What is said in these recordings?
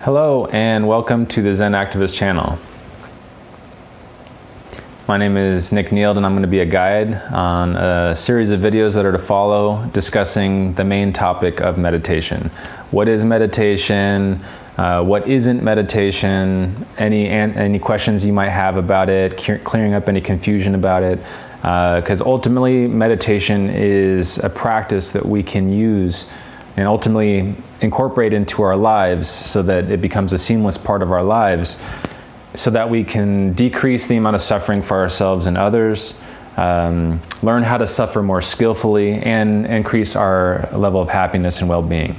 Hello and welcome to the Zen Activist channel. My name is Nick Neild and I'm going to be a guide on a series of videos that are to follow discussing the main topic of meditation. What is meditation? What isn't meditation? Any questions you might have about it, clearing up any confusion about it. Because ultimately meditation is a practice that we can use and ultimately incorporate into our lives so that it becomes a seamless part of our lives, so that we can decrease the amount of suffering for ourselves and others, learn how to suffer more skillfully, and increase our level of happiness and well-being.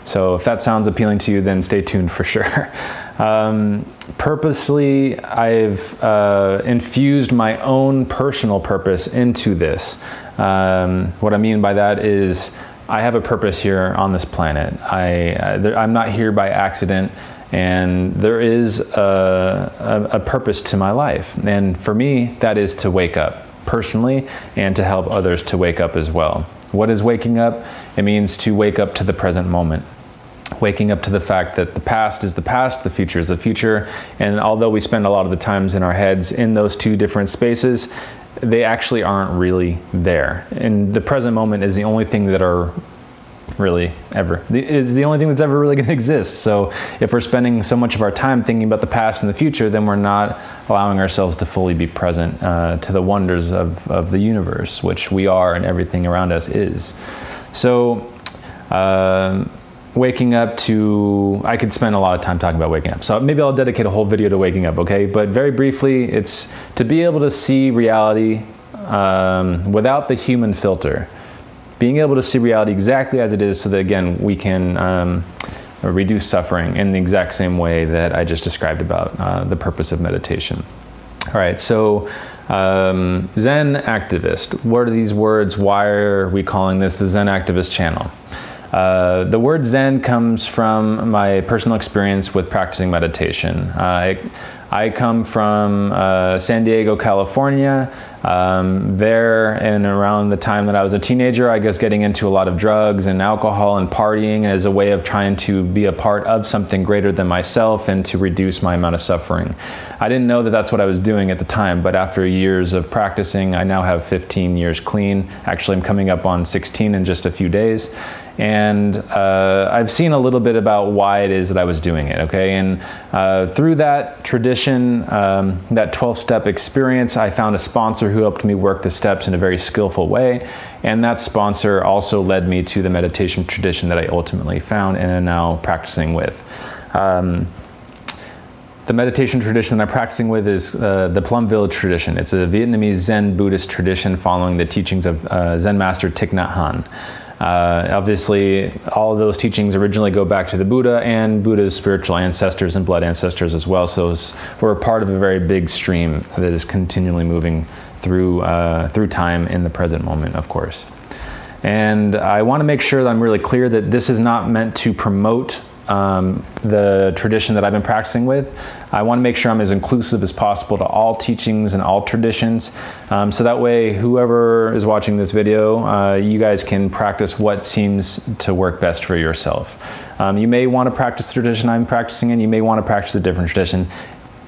So if that sounds appealing to you, then stay tuned for sure. Purposely, I've infused my own personal purpose into this. What I mean by that is I have a purpose here on this planet. I'm not here by accident, and there is a purpose to my life. And for me, that is to wake up personally and to help others to wake up as well. What is waking up? It means to wake up to the present moment. Waking up to the fact that the past is the past, the future is the future, and although we spend a lot of the times in our heads in those two different spaces, they actually aren't really there. And the present moment is the only thing that are really is the only thing that's ever really going to exist. So if we're spending so much of our time thinking about the past and the future, then we're not allowing ourselves to fully be present to the wonders of the universe, which we are and everything around us is. So waking up to, I could spend a lot of time talking about waking up. So maybe I'll dedicate a whole video to waking up, okay? But very briefly, it's to be able to see reality without the human filter. Being able to see reality exactly as it is so that, again, we can reduce suffering in the exact same way that I just described about the purpose of meditation. All right, so Zen Activist. What are these words? Why are we calling this the Zen Activist channel? The word Zen comes from my personal experience with practicing meditation. I come from San Diego, California. There and around the time that I was a teenager, I guess getting into a lot of drugs and alcohol and partying as a way of trying to be a part of something greater than myself and to reduce my amount of suffering. I didn't know that that's what I was doing at the time, but after years of practicing, I now have 15 years clean. Actually, I'm coming up on 16 in just a few days. And I've seen a little bit about why it is that I was doing it, okay? And through that tradition, that 12-step experience, I found a sponsor who helped me work the steps in a very skillful way. And that sponsor also led me to the meditation tradition that I ultimately found and am now practicing with. The meditation tradition that I'm practicing with is the Plum Village tradition. It's a Vietnamese Zen Buddhist tradition following the teachings of Zen Master Thich Nhat Hanh. Obviously, all of those teachings originally go back to the Buddha and Buddha's spiritual ancestors and blood ancestors as well. So we're a part of a very big stream that is continually moving through time in the present moment, of course. And I want to make sure that I'm really clear that this is not meant to promote the tradition that I've been practicing with. I want to make sure I'm as inclusive as possible to all teachings and all traditions, so that way whoever is watching this video, you guys can practice what seems to work best for yourself. You may want to practice the tradition I'm practicing in, you may want to practice a different tradition.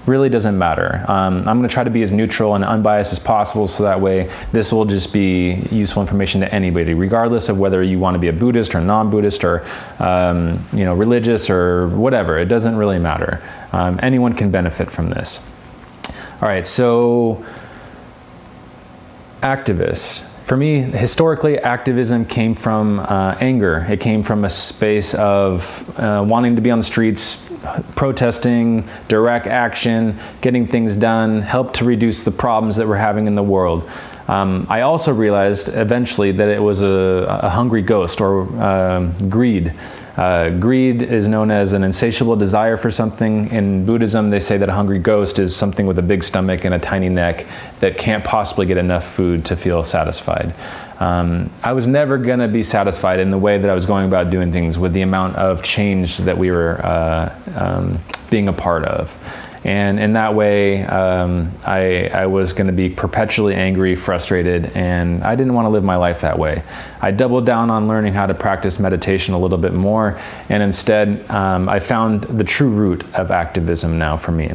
Really doesn't matter. I'm going to try to be as neutral and unbiased as possible, so that way this will just be useful information to anybody, regardless of whether you want to be a Buddhist or non-Buddhist or religious or whatever. It doesn't really matter. Anyone can benefit from this. All right, so activists. For me, historically, activism came from anger. It came from a space of wanting to be on the streets, protesting, direct action, getting things done, help to reduce the problems that we're having in the world. I also realized eventually that it was a hungry ghost, or greed. Greed is known as an insatiable desire for something. In Buddhism, they say that a hungry ghost is something with a big stomach and a tiny neck that can't possibly get enough food to feel satisfied. I was never going to be satisfied in the way that I was going about doing things with the amount of change that we were being a part of. And in that way, I was going to be perpetually angry, frustrated, and I didn't want to live my life that way. I doubled down on learning how to practice meditation a little bit more, and instead I found the true root of activism now for me.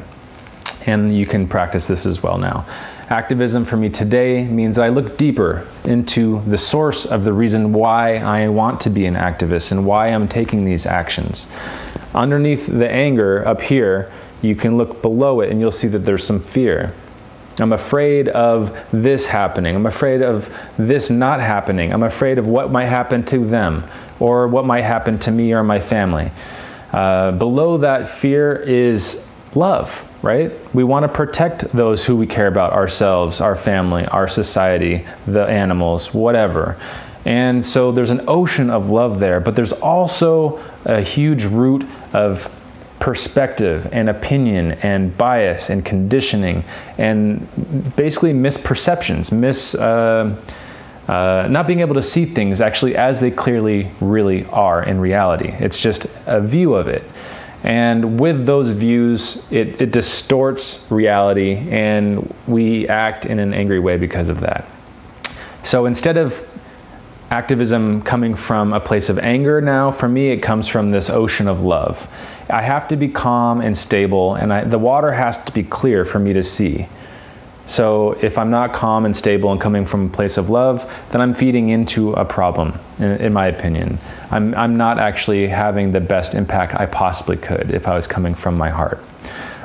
And you can practice this as well now. Activism for me today means I look deeper into the source of the reason why I want to be an activist and why I'm taking these actions. Underneath the anger up here, you can look below it and you'll see that there's some fear. I'm afraid of this happening. I'm afraid of this not happening. I'm afraid of what might happen to them or what might happen to me or my family. Below that fear is love, right? We want to protect those who we care about, ourselves, our family, our society, the animals, whatever. And so there's an ocean of love there, but there's also a huge root of perspective and opinion and bias and conditioning and basically misperceptions, not being able to see things actually as they clearly really are in reality. It's just a view of it. And with those views, it distorts reality, and we act in an angry way because of that. So instead of activism coming from a place of anger now, for me, it comes from this ocean of love. I have to be calm and stable, and the water has to be clear for me to see. So if I'm not calm and stable and coming from a place of love, then I'm feeding into a problem, in my opinion. I'm not actually having the best impact I possibly could if I was coming from my heart.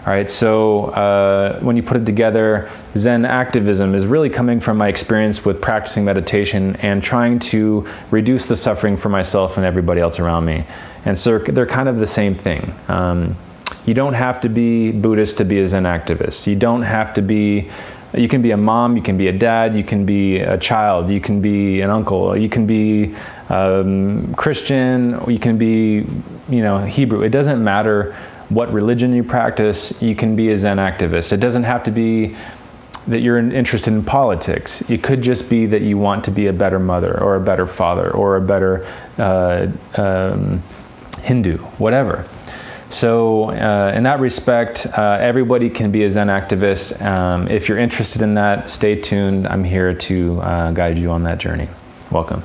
All right, so when you put it together, Zen activism is really coming from my experience with practicing meditation and trying to reduce the suffering for myself and everybody else around me. And so they're kind of the same thing. You don't have to be Buddhist to be a Zen activist. You don't have to be, you can be a mom, you can be a dad, you can be a child, you can be an uncle, you can be Christian, you can be, Hebrew. It doesn't matter what religion you practice, you can be a Zen activist. It doesn't have to be that you're interested in politics. It could just be that you want to be a better mother or a better father or a better Hindu, whatever. So in that respect, everybody can be a Zen activist. If you're interested in that, stay tuned. I'm here to guide you on that journey. Welcome.